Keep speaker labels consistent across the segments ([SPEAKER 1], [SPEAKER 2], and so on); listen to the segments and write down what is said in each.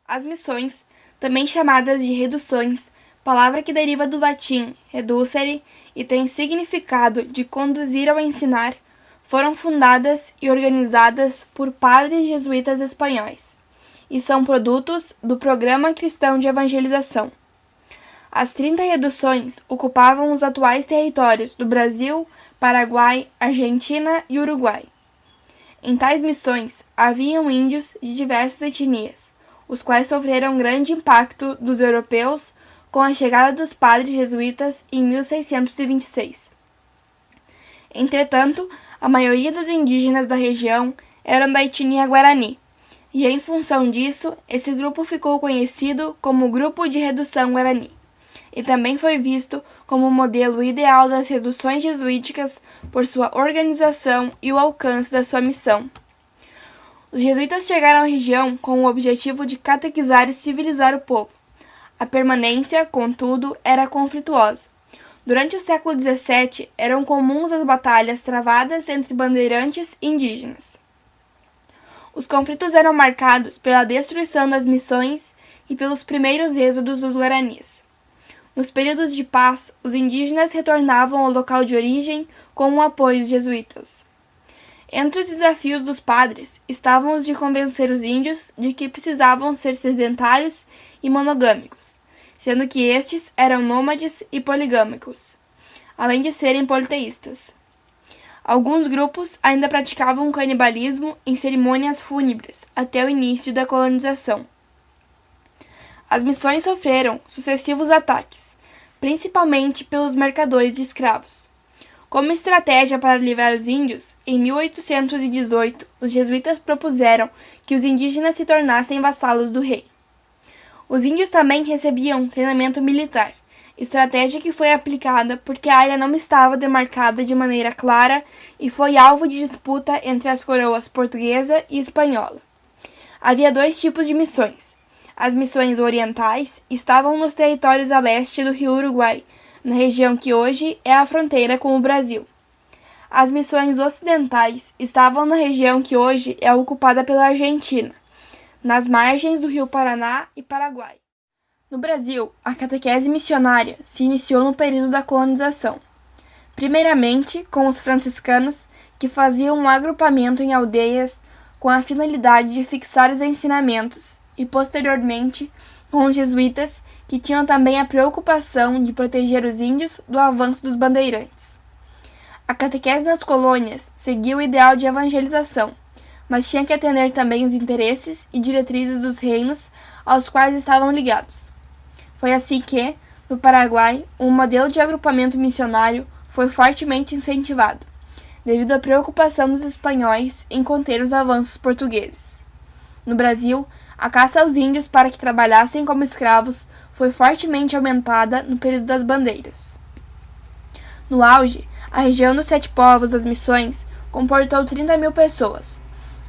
[SPEAKER 1] As missões, também chamadas de reduções, palavra que deriva do latim reducere e tem significado de conduzir ou ensinar, foram fundadas e organizadas por padres jesuítas espanhóis e são produtos do Programa Cristão de Evangelização. As 30 reduções ocupavam os atuais territórios do Brasil, Paraguai, Argentina e Uruguai. Em tais missões haviam índios de diversas etnias, os quais sofreram grande impacto dos europeus com a chegada dos padres jesuítas em 1626. Entretanto, a maioria dos indígenas da região eram da etnia Guarani, e em função disso, esse grupo ficou conhecido como Grupo de Redução Guarani, e também foi visto como o modelo ideal das reduções jesuíticas por sua organização e o alcance da sua missão. Os jesuítas chegaram à região com o objetivo de catequizar e civilizar o povo. A permanência, contudo, era conflituosa. Durante o século XVII, eram comuns as batalhas travadas entre bandeirantes e indígenas. Os conflitos eram marcados pela destruição das missões e pelos primeiros êxodos dos guaranis. Nos períodos de paz, os indígenas retornavam ao local de origem com o apoio dos jesuítas. Entre os desafios dos padres estavam os de convencer os índios de que precisavam ser sedentários e monogâmicos, sendo que estes eram nômades e poligâmicos, além de serem politeístas. Alguns grupos ainda praticavam canibalismo em cerimônias fúnebres até o início da colonização. As missões sofreram sucessivos ataques, principalmente pelos mercadores de escravos. Como estratégia para livrar os índios, em 1818, os jesuítas propuseram que os indígenas se tornassem vassalos do rei. Os índios também recebiam treinamento militar, estratégia que foi aplicada porque a área não estava demarcada de maneira clara e foi alvo de disputa entre as coroas portuguesa e espanhola. Havia dois tipos de missões. As missões orientais estavam nos territórios a leste do rio Uruguai, na região que hoje é a fronteira com o Brasil. As missões ocidentais estavam na região que hoje é ocupada pela Argentina, nas margens do rio Paraná e Paraguai. No Brasil, a catequese missionária se iniciou no período da colonização, primeiramente com os franciscanos, que faziam um agrupamento em aldeias com a finalidade de fixar os ensinamentos, e posteriormente com os jesuítas, que tinham também a preocupação de proteger os índios do avanço dos bandeirantes. A catequese nas colônias seguia o ideal de evangelização, mas tinha que atender também os interesses e diretrizes dos reinos aos quais estavam ligados. Foi assim que, no Paraguai, um modelo de agrupamento missionário foi fortemente incentivado, devido à preocupação dos espanhóis em conter os avanços portugueses. No Brasil, a caça aos índios para que trabalhassem como escravos foi fortemente aumentada no período das bandeiras. No auge, a região dos Sete Povos das Missões comportou 30 mil pessoas.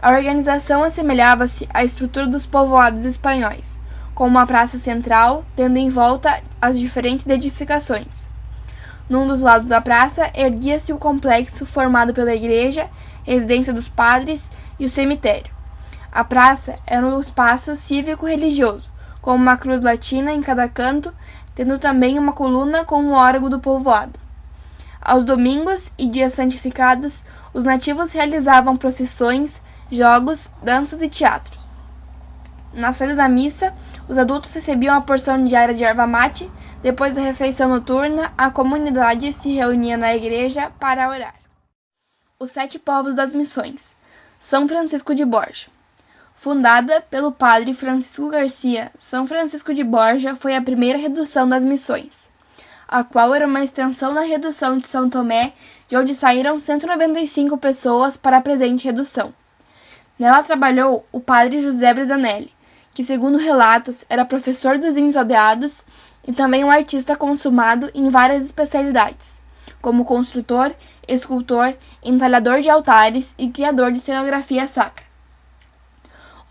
[SPEAKER 1] A organização assemelhava-se à estrutura dos povoados espanhóis, com uma praça central, tendo em volta as diferentes edificações. Num dos lados da praça erguia-se o complexo formado pela igreja, residência dos padres e o cemitério. A praça era um espaço cívico-religioso, com uma cruz latina em cada canto, tendo também uma coluna com o órgão do povoado. Aos domingos e dias santificados, os nativos realizavam procissões, jogos, danças e teatros. Na saída da missa, os adultos recebiam a porção diária de erva mate. Depois da refeição noturna, a comunidade se reunia na igreja para orar. Os Sete Povos das Missões. São Francisco de Borja. Fundada pelo padre Francisco Garcia, São Francisco de Borja foi a primeira redução das missões, a qual era uma extensão da redução de São Tomé, de onde saíram 195 pessoas para a presente redução. Nela trabalhou o padre José Bresanelli, que, segundo relatos, era professor dos índios aldeados e também um artista consumado em várias especialidades, como construtor, escultor, entalhador de altares e criador de cenografia sacra.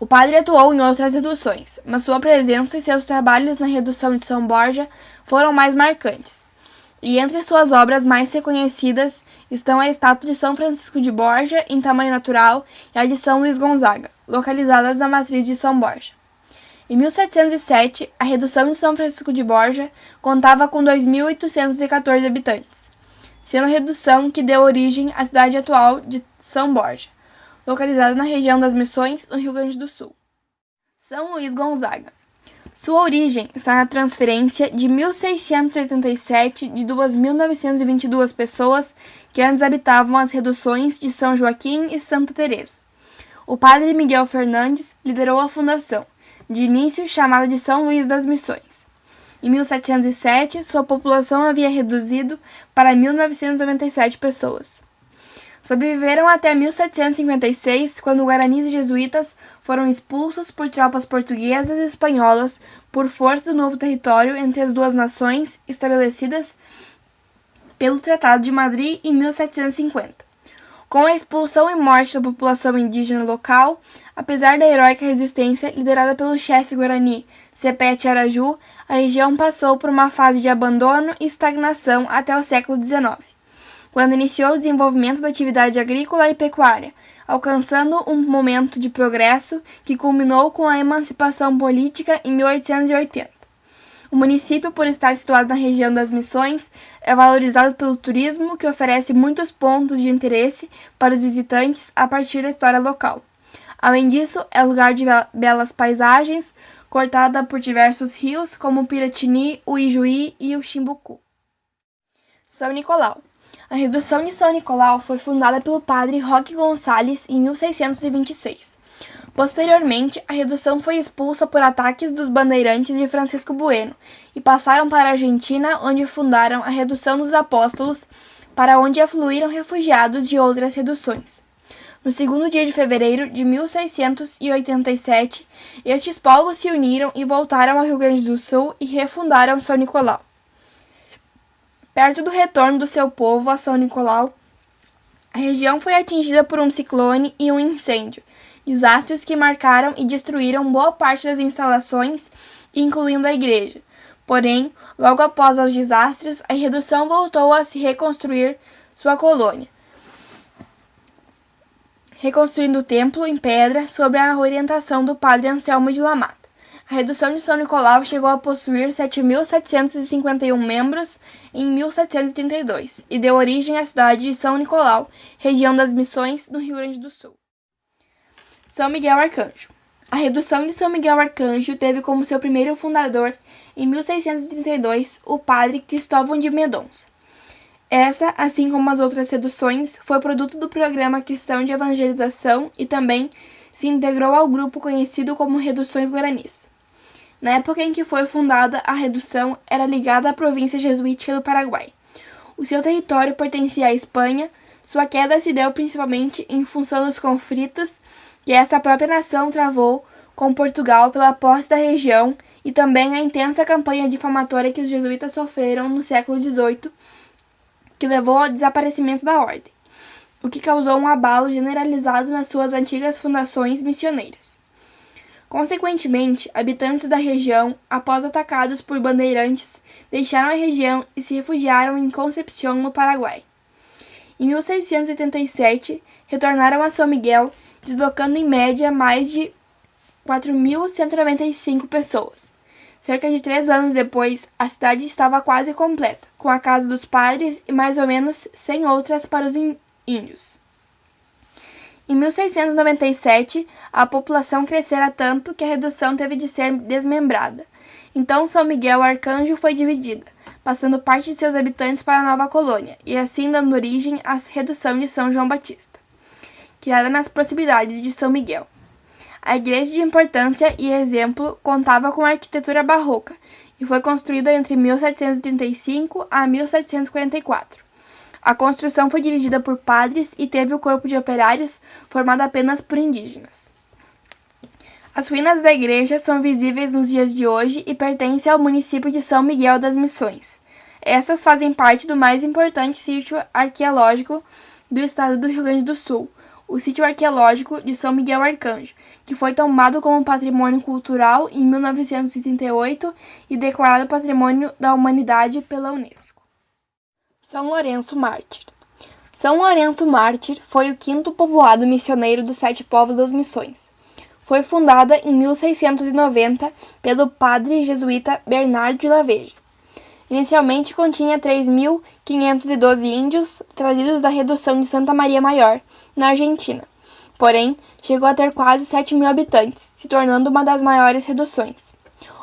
[SPEAKER 1] O padre atuou em outras reduções, mas sua presença e seus trabalhos na redução de São Borja foram mais marcantes. E entre suas obras mais reconhecidas estão a estátua de São Francisco de Borja, em tamanho natural, e a de São Luís Gonzaga, localizadas na matriz de São Borja. Em 1707, a redução de São Francisco de Borja contava com 2.814 habitantes, sendo a redução que deu origem à cidade atual de São Borja, localizada na região das Missões, no Rio Grande do Sul. São Luís Gonzaga. Sua origem está na transferência de 1687 de 2.922 pessoas que antes habitavam as reduções de São Joaquim e Santa Teresa. O padre Miguel Fernandes liderou a fundação, de início chamada de São Luís das Missões. Em 1707, sua população havia reduzido para 1.997 pessoas. Sobreviveram até 1756, quando guaranis e jesuítas foram expulsos por tropas portuguesas e espanholas por força do novo território entre as duas nações estabelecidas pelo Tratado de Madrid em 1750. Com a expulsão e morte da população indígena local, apesar da heróica resistência liderada pelo chefe guarani Sepete Araju, a região passou por uma fase de abandono e estagnação até o século XIX, quando iniciou o desenvolvimento da atividade agrícola e pecuária, alcançando um momento de progresso que culminou com a emancipação política em 1880. O município, por estar situado na região das Missões, é valorizado pelo turismo, que oferece muitos pontos de interesse para os visitantes a partir da história local. Além disso, é lugar de belas paisagens, cortada por diversos rios, como o Piratini, o Ijuí e o Chimbucu. São Nicolau. A redução de São Nicolau foi fundada pelo padre Roque Gonçalves em 1626. Posteriormente, a redução foi expulsa por ataques dos bandeirantes de Francisco Bueno e passaram para a Argentina, onde fundaram a Redução dos Apóstolos, para onde afluíram refugiados de outras reduções. No segundo dia de fevereiro de 1687, estes povos se uniram e voltaram ao Rio Grande do Sul e refundaram São Nicolau. Perto do retorno do seu povo a São Nicolau, a região foi atingida por um ciclone e um incêndio, desastres que marcaram e destruíram boa parte das instalações, incluindo a igreja. Porém, logo após os desastres, a redução voltou a se reconstruir sua colônia, reconstruindo o templo em pedra sob a orientação do padre Anselmo de Lamata. A redução de São Nicolau chegou a possuir 7.751 membros em 1732 e deu origem à cidade de São Nicolau, região das Missões, no Rio Grande do Sul. São Miguel Arcanjo. A redução de São Miguel Arcanjo teve como seu primeiro fundador, em 1632, o padre Cristóvão de Mendonça. Essa, assim como as outras reduções, foi produto do programa cristão de evangelização e também se integrou ao grupo conhecido como Reduções Guaranis. Na época em que foi fundada, a redução era ligada à província jesuítica do Paraguai. O seu território pertencia à Espanha. Sua queda se deu principalmente em função dos conflitos que essa própria nação travou com Portugal pela posse da região e também a intensa campanha difamatória que os jesuítas sofreram no século XVIII, que levou ao desaparecimento da ordem, o que causou um abalo generalizado nas suas antigas fundações missioneiras. Consequentemente, habitantes da região, após atacados por bandeirantes, deixaram a região e se refugiaram em Concepción, no Paraguai. Em 1687, retornaram a São Miguel, deslocando em média mais de 4.195 pessoas. Cerca de 3 anos depois, a cidade estava quase completa, com a casa dos padres e mais ou menos 100 outras para os índios. Em 1697, a população crescera tanto que a redução teve de ser desmembrada. Então, São Miguel Arcanjo foi dividida, passando parte de seus habitantes para a nova colônia, e assim dando origem à redução de São João Batista, criada nas proximidades de São Miguel. A igreja, de importância e exemplo, contava com arquitetura barroca e foi construída entre 1735 a 1744. A construção foi dirigida por padres e teve o corpo de operários formado apenas por indígenas. As ruínas da igreja são visíveis nos dias de hoje e pertencem ao município de São Miguel das Missões. Essas fazem parte do mais importante sítio arqueológico do estado do Rio Grande do Sul, o sítio arqueológico de São Miguel Arcanjo, que foi tombado como patrimônio cultural em 1938 e declarado Patrimônio da Humanidade pela Unesco. São Lourenço Mártir. São Lourenço Mártir foi o 5º povoado missioneiro dos 7 povos das Missões. Foi fundada em 1690 pelo padre jesuíta Bernardo de Laveja. Inicialmente continha 3.512 índios trazidos da redução de Santa Maria Maior, na Argentina. Porém, chegou a ter quase 7.000 habitantes, se tornando uma das maiores reduções.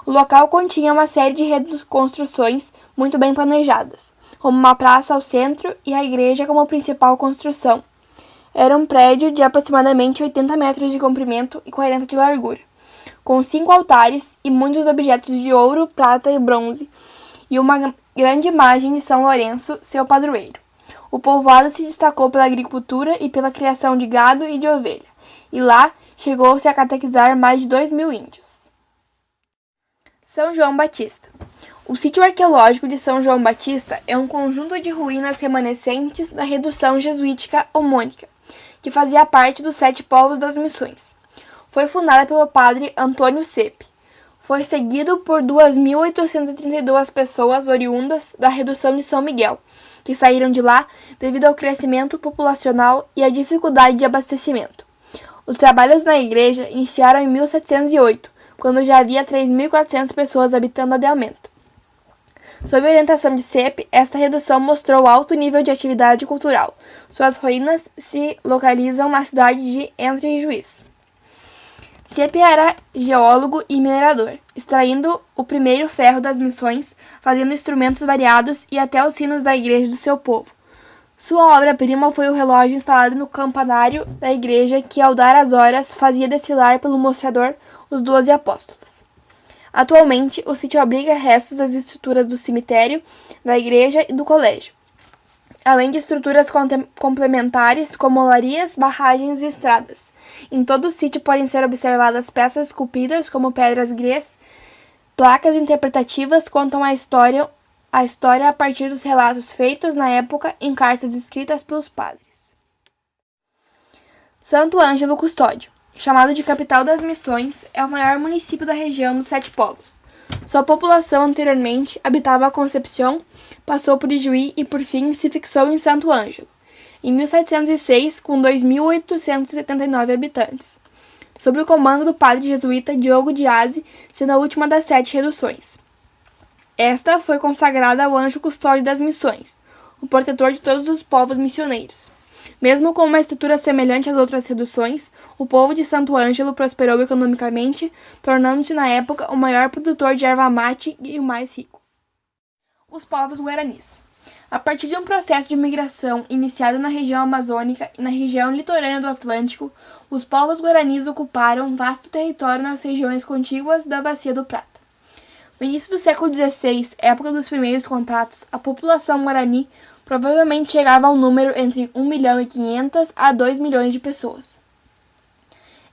[SPEAKER 1] O local continha uma série de construções muito bem planejadas, como uma praça ao centro e a igreja como principal construção. Era um prédio de aproximadamente 80 metros de comprimento e 40 de largura, com 5 altares e muitos objetos de ouro, prata e bronze, e uma grande imagem de São Lourenço, seu padroeiro. O povoado se destacou pela agricultura e pela criação de gado e de ovelha, e lá chegou-se a catequizar mais de 2.000 índios. São João Batista. O sítio arqueológico de São João Batista é um conjunto de ruínas remanescentes da redução jesuítica homônica, que fazia parte dos 7 povos das missões. Foi fundada pelo padre Antônio Sepe. Foi seguido por 2.832 pessoas oriundas da redução de São Miguel, que saíram de lá devido ao crescimento populacional e à dificuldade de abastecimento. Os trabalhos na igreja iniciaram em 1708, quando já havia 3.400 pessoas habitando a Delmento. Sob a orientação de Sepe, esta redução mostrou alto nível de atividade cultural. Suas ruínas se localizam na cidade de Entre Juiz. Sepe era geólogo e minerador, extraindo o primeiro ferro das missões, fazendo instrumentos variados e até os sinos da igreja do seu povo. Sua obra-prima foi o relógio instalado no campanário da igreja que, ao dar as horas, fazia desfilar pelo mostrador os 12 apóstolos. Atualmente, o sítio abriga restos das estruturas do cemitério, da igreja e do colégio, além de estruturas complementares como olarias, barragens e estradas. Em todo o sítio podem ser observadas peças esculpidas como pedras grês. Placas interpretativas contam a história a partir dos relatos feitos na época em cartas escritas pelos padres. Santo Ângelo Custódio, chamado de capital das missões, é o maior município da região dos 7 povos. Sua população anteriormente habitava a Concepción, passou por Ijuí e por fim se fixou em Santo Ângelo, em 1706, com 2.879 habitantes, sob o comando do padre jesuíta Diogo de Aze, sendo a última das 7 reduções. Esta foi consagrada ao anjo custódio das missões, o protetor de todos os povos missioneiros. Mesmo com uma estrutura semelhante às outras reduções, o povo de Santo Ângelo prosperou economicamente, tornando-se na época o maior produtor de erva mate e o mais rico. Os povos guaranis. A partir de um processo de migração iniciado na região amazônica e na região litorânea do Atlântico, os povos guaranis ocuparam um vasto território nas regiões contíguas da Bacia do Prata. No início do século XVI, época dos primeiros contatos, a população guarani provavelmente chegava ao número entre 1.500.000 a 2 milhões de pessoas.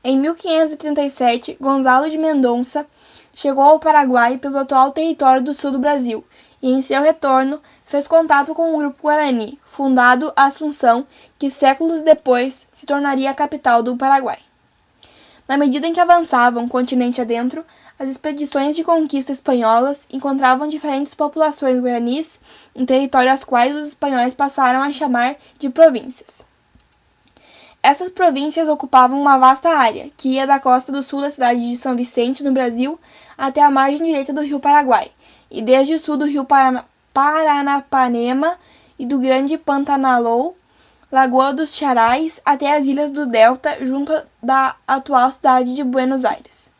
[SPEAKER 1] Em 1537, Gonzalo de Mendonça chegou ao Paraguai pelo atual território do sul do Brasil e, em seu retorno, fez contato com o grupo Guarani, fundado Assunção, que séculos depois se tornaria a capital do Paraguai. Na medida em que avançavam continente adentro, as expedições de conquista espanholas encontravam diferentes populações guaranis em territórios às quais os espanhóis passaram a chamar de províncias. Essas províncias ocupavam uma vasta área, que ia da costa do sul da cidade de São Vicente, no Brasil, até a margem direita do rio Paraguai, e desde o sul do rio Paranapanema e do Grande Pantanalou, Lagoa dos Charais, até as ilhas do Delta, junto da atual cidade de Buenos Aires.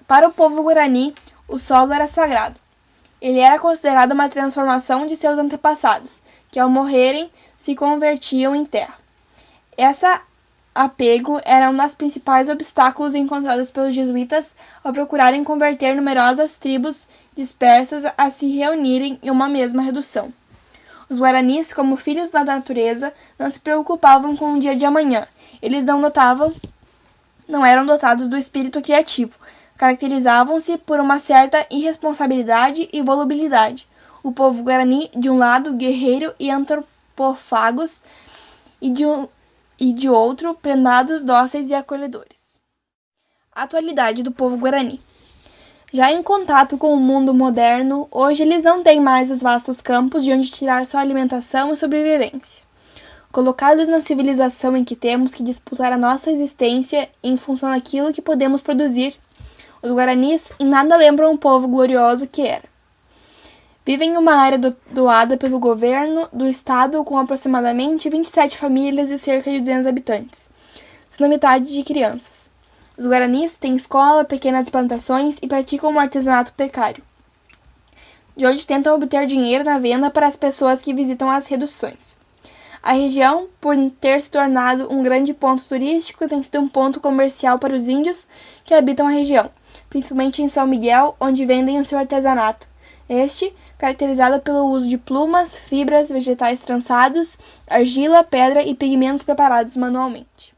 [SPEAKER 1] Para o povo guarani, o solo era sagrado. Ele era considerado uma transformação de seus antepassados, que ao morrerem se convertiam em terra. Esse apego era um dos principais obstáculos encontrados pelos jesuítas ao procurarem converter numerosas tribos dispersas a se reunirem em uma mesma redução. Os guaranis, como filhos da natureza, não se preocupavam com o dia de amanhã. Eles não eram dotados do espírito criativo. Caracterizavam-se por uma certa irresponsabilidade e volubilidade. O povo guarani, de um lado, guerreiro e antropófagos, e de outro, prendados, dóceis e acolhedores. Atualidade do povo guarani. Já em contato com o mundo moderno, hoje eles não têm mais os vastos campos de onde tirar sua alimentação e sobrevivência. colocados na civilização em que temos que disputar a nossa existência em função daquilo que podemos produzir, os guaranis em nada lembram o povo glorioso que era. Vivem em uma área doada pelo governo do estado com aproximadamente 27 famílias e cerca de 200 habitantes, sendo metade de crianças. Os guaranis têm escola, pequenas plantações e praticam um artesanato precário, de onde tentam obter dinheiro na venda para as pessoas que visitam as reduções. A região, por ter se tornado um grande ponto turístico, tem sido um ponto comercial para os índios que habitam a região, principalmente em São Miguel, onde vendem o seu artesanato. Este, caracterizado pelo uso de plumas, fibras, vegetais trançados, argila, pedra e pigmentos preparados manualmente.